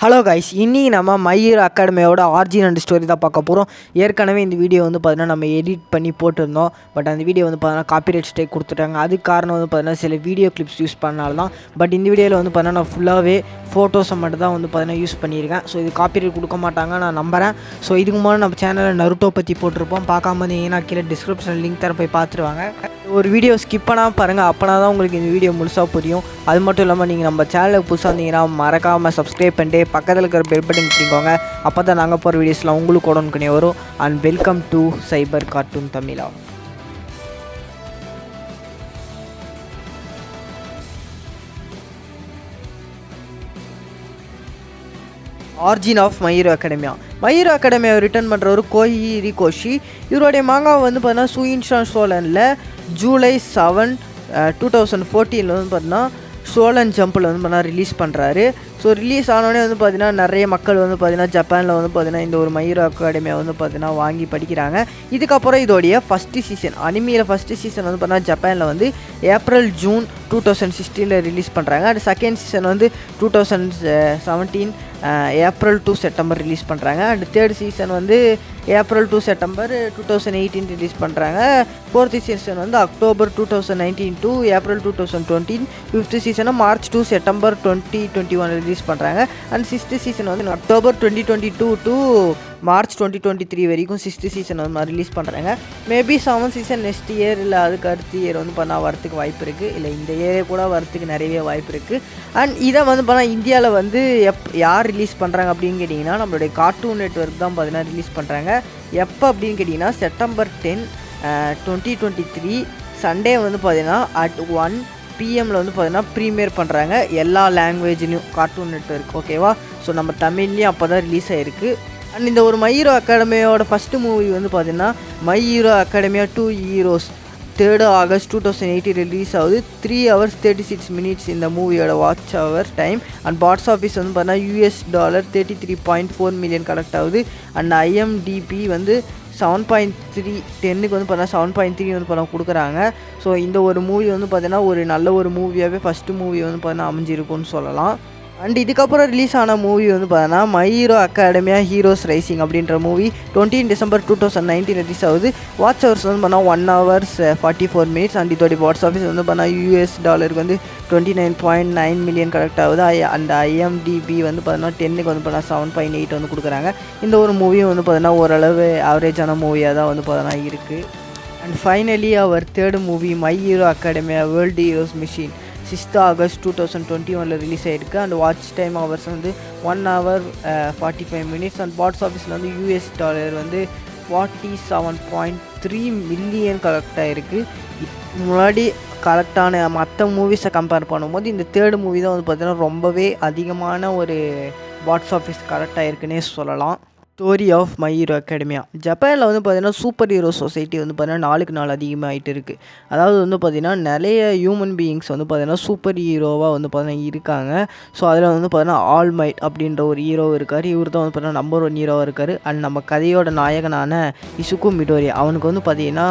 Hello guys, இன்னைக்கு நம்ம My Hero அகாடமியோட ஆர்ஜின் அண்ட் ஸ்டோரி தான் பார்க்க போகிறோம். ஏற்கனவே இந்த வீடியோ வந்து பார்த்தீங்கன்னா நம்ம எடிட் பண்ணி போட்டிருந்தோம். பட் அந்த வீடியோ வந்து பார்த்தீங்கன்னா காப்பிரைட் ஸ்ட்ரைக் கொடுத்துட்டாங்க. அதுக்கு காரணம் வந்து பார்த்தீங்கன்னா சில வீடியோ கிளிப்ஸ் யூஸ் பண்ணனால தான். பட் இந்த வீடியோவில் வந்து பார்த்தீங்கன்னா நான் ஃபுல்லாகவே ஃபோட்டோஸை மட்டும் தான் வந்து பார்த்தீங்கன்னா யூஸ் பண்ணியிருக்கேன். ஸோ இது காப்பிரைட் கொடுக்க மாட்டாங்க நான் நம்புகிறேன். ஸோ இதுக்கு முன்னாடி நம்ம சேனலில் நருட்டோ பற்றி போட்டிருப்போம். பார்க்காம இருந்தீங்கன்னா கீழே டிஸ்கிரிப்ஷனில் லிங்க் தர போய் பார்த்துருவாங்க. ஒரு வீடியோ ஸ்கிப் பண்ணாமல் பாருங்கள், அப்போனா தான் உங்களுக்கு இந்த வீடியோ முழுசாக புரியும். அது மட்டும் இல்லாமல் நீங்கள் நம்ம சேனலுக்கு புதுசாக இருந்தீங்கன்னா மறக்காமல் சப்ஸ்கிரைப் பண்ணிட்டு பக்கத்தில் இருக்கிற பெல் பட்டன் கிளிக்கோங்க. அப்போ தான் நாங்கள் போகிற வீடியோஸ்லாம் உங்களுக்கு உடனுக்குனே வரும். And welcome to Cyber Cartoon Tamizha. Origin of my hero Academia. My Hero அகாடமியை ரிட்டர்ன் பண்ணுறவர் கோஹி ரிகோஷி. இவருடைய மாங்காவை வந்து பார்த்தீங்கன்னா சூயின்ஷான் சோலனில் ஜூலை 7, 2014 வந்து பார்த்தீங்கன்னா சோலன் ஜம்பில் வந்து பார்த்தீங்கன்னா ரிலீஸ் பண்ணுறாரு. ஸோ ரிலீஸ் ஆனோடனே வந்து பார்த்தீங்கன்னா நிறைய மக்கள் வந்து பார்த்தீங்கன்னா ஜப்பானில் வந்து பார்த்தீங்கன்னா இந்த ஒரு மை ஹீரோ அகாடமியை வந்து பார்த்தீங்கன்னா வாங்கி படிக்கிறாங்க. இதுக்கப்புறம் இதோடைய ஃபஸ்ட்டு சீசன் அனிமியில் ஃபஸ்ட்டு சீசன் வந்து பார்த்தீங்கன்னா ஜப்பானில் வந்து ஏப்ரல் ஜூன் 2016 ரிலீஸ் பண்ணுறாங்க. அண்ட் செகண்ட் சீசன் வந்து 2017 ஏப்ரல் டு செப்டம்பர் ரிலீஸ் பண்ணுறாங்க. அண்ட் தேர்ட் சீசன் வந்து ஏப்ரல் டு செப்டம்பர் 2018 ரிலீஸ் பண்ணுறாங்க. ஃபோர்த் சீசன் வந்து அக்டோபர் 2019 டு ஏப்ரல் 2020. ஃபிஃப்த் சீசனை மார்ச் டு செப்டம்பர் 2021 ரிலீஸ் பண்ணுறாங்க. அண்ட் சிக்ஸ்த் சீசன் வந்து அக்டோபர் 2022 டு மார்ச் 2023 வரைக்கும் சிக்ஸ்த்து சீசன் வந்து ரிலீஸ் பண்ணுறாங்க. Maybe 7th season next year இல்லை அதுக்கு அடுத்த இயர் வந்து பண்ணால் வரத்துக்கு வாய்ப்பு இருக்குது, இல்லை இந்த இயரே கூட வரத்துக்கு நிறையவே வாய்ப்பு இருக்குது. அண்ட் இதை வந்து பண்ணால் இந்தியாவில் வந்து யார் ரிலீஸ் பண்ணுறாங்க அப்படின்னு கேட்டிங்கன்னா நம்மளுடைய கார்ட்டூன் நெட்வொர்க் தான் பார்த்தீங்கன்னா ரிலீஸ் பண்ணுறாங்க. எப்போ அப்படின்னு கேட்டிங்கன்னா செப்டம்பர் 10, 2023 சண்டே வந்து பார்த்தீங்கன்னா at 1 PM வந்து பார்த்தீங்கன்னா ப்ரீமியர் பண்ணுறாங்க எல்லா லாங்குவேஜ்லேயும் கார்ட்டூன் நெட்வொர்க். ஓகேவா? ஸோ நம்ம தமிழ்லேயும் அப்போ தான் ரிலீஸ் ஆகிருக்கு. அண்ட் இந்த ஒரு மை ஹீரோ அகாடமியோட ஃபஸ்ட்டு மூவி வந்து பார்த்தீங்கன்னா my hero academia 2 heroes 3rd August 2018 release ஆகுது. 3 hours 36 minutes இந்த மூவியோட watch hour time. And box office வந்து பார்த்தீங்கன்னா $33.4 million கலெக்ட் ஆகுது. அண்ட் IMDb வந்து 7.3 10க்கு வந்து பார்த்தீங்கன்னா 7.3 வந்து பார்த்தா கொடுக்குறாங்க. ஸோ இந்த ஒரு மூவி வந்து பார்த்தீங்கன்னா ஒரு நல்ல ஒரு மூவியாகவே ஃபஸ்ட்டு மூவி வந்து பார்த்தீங்கன்னா அமைஞ்சிருக்குன்னு சொல்லலாம். அண்ட் இதுக்கப்புறம் ரிலீஸ் ஆன மூவி வந்து பார்த்தீங்கன்னா my hero academia heroes rising அப்படின்ற மூவி 20 December 2019 ரிலீஸ் ஆகுது. வாட்ச் ஹவர்ஸ் வந்து பார்த்தா 1 hours 44 minutes. அண்ட் இதோடைய பாக்ஸ் ஆஃபீஸ் வந்து பார்த்தா $US வந்து $29.9 million கலெக்ட் ஆகுது. அந்த IMDb வந்து பார்த்தீங்கன்னா 10க்கு வந்து பார்த்தா 7.8 வந்து கொடுக்குறாங்க. இந்த ஒரு மூவியும் வந்து பார்த்தீங்கன்னா ஓரளவு ஆவரேஜான மூவியாக தான் வந்து பார்த்தீங்கன்னா இருக்குது. அண்ட் ஃபைனலி அவர் third movie my hero academia world heroes mission 6th August 2021 release ஆகிருக்கு. அண்ட் வாட்ச் டைம் ஹவர்ஸ் வந்து 1 hour 45 minutes. அண்ட் பாக்ஸ் ஆஃபீஸில் வந்து $US வந்து $47.3 million கலெக்ட் ஆகிருக்கு. முன்னாடி கரெக்டான மற்ற மூவிஸை கம்பேர் பண்ணும்போது இந்த தேர்ட் மூவி தான் வந்து பார்த்திங்கன்னா ரொம்பவே அதிகமான ஒரு பாக்ஸ் ஆஃபீஸ் கரெக்ட் ஆகிருக்குன்னே சொல்லலாம். Story of my hero academia. ஜப்பானில் வந்து பார்த்திங்கன்னா சூப்பர் ஹீரோ சொசைட்டி வந்து பார்த்திங்கன்னா நாளுக்கு நாள் அதிகமாகிட்டு இருக்குது. அதாவது வந்து பார்த்திங்கன்னா நிறைய ஹியூமன் பீயிங்ஸ் வந்து பார்த்திங்கன்னா சூப்பர் ஹீரோவாக வந்து பார்த்திங்கன்னா இருக்காங்க. ஸோ அதில் வந்து பார்த்திங்கன்னா ஆல் மைட் அப்படின்ற ஒரு ஹீரோ இருக்கார். இவர் தான் வந்து பார்த்திங்கன்னா நம்பர் 1 ஹீரோவாக இருக்கார். அண்ட் நம்ம கதையோட நாயகனான இசுகு மிடோரி, அவனுக்கு வந்து பார்த்திங்கன்னா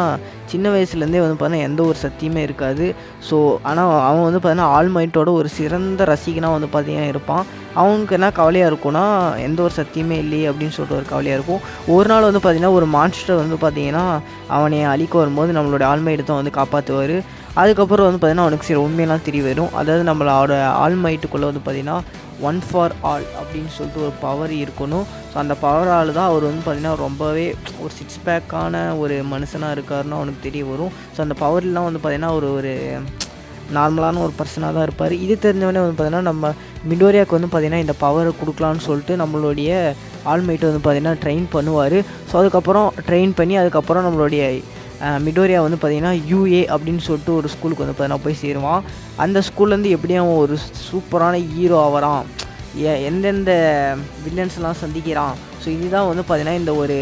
சின்ன வயசுலேருந்தே வந்து பார்த்திங்கன்னா எந்த ஒரு சக்தியுமே இருக்காது. ஸோ ஆனால் அவன் வந்து பார்த்திங்கன்னா ஆல் மைட்டோட ஒரு சிறந்த ரசிகனாக வந்து பார்த்திங்கன்னா இருப்பான். அவனுக்கு என்ன கவலையாக இருக்கும்னா எந்த ஒரு சக்தியுமே இல்லையே அப்படின்னு சொல்லிட்டு ஒரு கவலையாக இருக்கும். ஒரு நாள் வந்து பார்த்திங்கன்னா ஒரு மான்ஸ்டர் வந்து பார்த்திங்கன்னா அவனை அழிக்க வரும்போது நம்மளோட ஆல்மைட்டு தான் வந்து காப்பாற்றுவார். அதுக்கப்புறம் வந்து பார்த்திங்கன்னா அவனுக்கு சில உண்மையெல்லாம் தெரிய வரும். அதாவது நம்மளோட ஆல்மைட்டுக்குள்ளே வந்து பார்த்திங்கன்னா 1 for all அப்படின்னு சொல்லிட்டு ஒரு பவர் இருக்கணும். ஸோ அந்த பவரால் தான் அவர் வந்து பார்த்திங்கன்னா ரொம்பவே ஒரு 6 பேக்கான ஒரு மனுஷனாக இருக்காருன்னு அவனுக்கு தெரிய வரும். ஸோ அந்த பவர்லாம் வந்து பார்த்திங்கன்னா ஒரு நார்மலான ஒரு பர்சனாக தான் இருப்பார். இது தெரிஞ்சவொடனே வந்து பார்த்திங்கன்னா நம்ம மிடோரியாவுக்கு வந்து பார்த்திங்கன்னா இந்த பவரை கொடுக்கலான்னு சொல்லிட்டு நம்மளுடைய ஆல்மைட்டை வந்து பார்த்திங்கன்னா ட்ரெயின் பண்ணுவார். ஸோ அதுக்கப்புறம் ட்ரெயின் பண்ணி அதுக்கப்புறம் நம்மளுடைய மிடோரியா வந்து பார்த்திங்கன்னா UA அப்படின்னு சொல்லிட்டு ஒரு ஸ்கூலுக்கு வந்து பார்த்திங்கன்னா போய் சேருவான். அந்த ஸ்கூல்லேருந்து எப்படியும் அவன் ஒரு சூப்பரான ஹீரோ ஆகிறான், எந்தெந்த வில்லன்ஸ்லாம் சந்திக்கிறான். ஸோ இதுதான் வந்து பார்த்திங்கன்னா இந்த ஒரு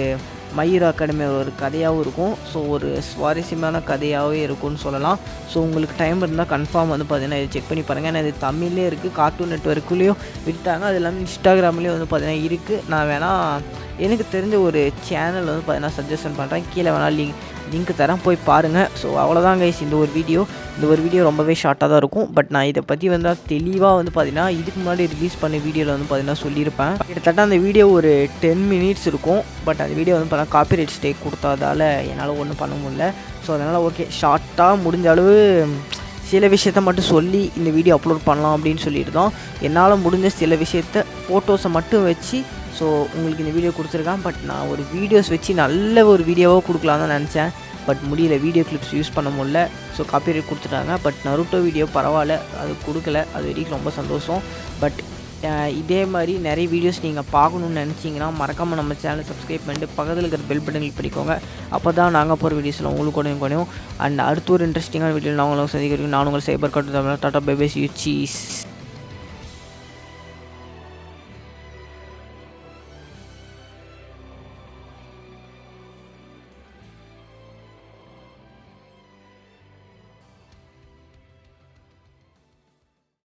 மை ஹீரோ அகாடமி ஒரு கதையாகவும் இருக்கும். ஸோ ஒரு சுவாரஸ்யமான கதையாகவே இருக்கும்னு சொல்லலாம். ஸோ உங்களுக்கு டைம் இருந்தால் கன்ஃபார்ம் வந்து பார்த்தீங்கன்னா இதை செக் பண்ணி பாருங்கள். ஏன்னா இது தமிழ்லேயே இருக்குது, கார்ட்டூன் நெட்வொர்க்குள்ளேயும் விட்டாங்க, அது இல்லாமல் இன்ஸ்டாகிராம்லேயும் வந்து பார்த்தீங்கன்னா இருக்குது. நான் வேணால் எனக்கு தெரிஞ்ச ஒரு சேனல் வந்து பார்த்தீங்கன்னா சஜஷன் பண்ணுறேன், கீழே வேணால் லிங்க் தரேன், போய் பாருங்கள். ஸோ அவ்வளோதான் கைஸ் இந்த ஒரு வீடியோ ரொம்பவே ஷார்ட்டாக தான் இருக்கும். பட் நான் இதை பற்றி வந்து தெளிவாக வந்து பார்த்தீங்கன்னா இதுக்கு முன்னாடி ரிலீஸ் பண்ண வீடியோவில் வந்து பார்த்தீங்கன்னா சொல்லியிருப்பேன். கிட்டத்தட்ட அந்த வீடியோ ஒரு 10 மினிட்ஸ் இருக்கும். பட் அந்த வீடியோ வந்து பார்த்தா காப்பிரைட் ஸ்ட்ரைக் கொடுத்ததால் என்னால் ஒன்றும் பண்ண முடியல. ஸோ அதனால் ஓகே, ஷார்ட்டாக முடிஞ்ச அளவு சில விஷயத்த மட்டும் சொல்லி இந்த வீடியோ அப்லோட் பண்ணலாம் அப்படின்னு சொல்லிட்டு தான் என்னால் முடிஞ்ச சில விஷயத்த ஃபோட்டோஸை மட்டும் வச்சு ஸோ உங்களுக்கு இந்த வீடியோ கொடுத்துருக்கேன். பட் நான் ஒரு வீடியோஸ் வச்சு நல்ல ஒரு வீடியோவாக கொடுக்கலாம் தான் நினச்சேன். பட் முடியல, வீடியோ கிளிப்ஸ் யூஸ் பண்ண முடியல. ஸோ காப்பிரைட் கொடுத்துட்டாங்க. பட் நருட்டோ வீடியோ பரவாயில்ல, அது கொடுக்கல, அது வரைக்கும் ரொம்ப சந்தோஷம். பட் இதே மாதிரி நிறைய வீடியோஸ் நீங்கள் பார்க்கணுன்னு நினச்சிங்கன்னா மறக்காமல் நம்ம சேனலை சப்ஸ்கிரைப் பண்ணிட்டு பக்கத்தில் இருக்கிற பெல் பட்டன் கிளிக் பண்ணிக்கோங்க. அப்போ தான் நாங்கள் போகிற வீடியோஸில் உங்களுக்கு குறையும். அண்ட் அடுத்த ஒரு இன்ட்ரெஸ்டிங்கான வீடியோ நான் உங்களுக்கு சந்திக்கிறேன். நான் உங்கள் சைபர் கட்டு tata bye bye, you cheese.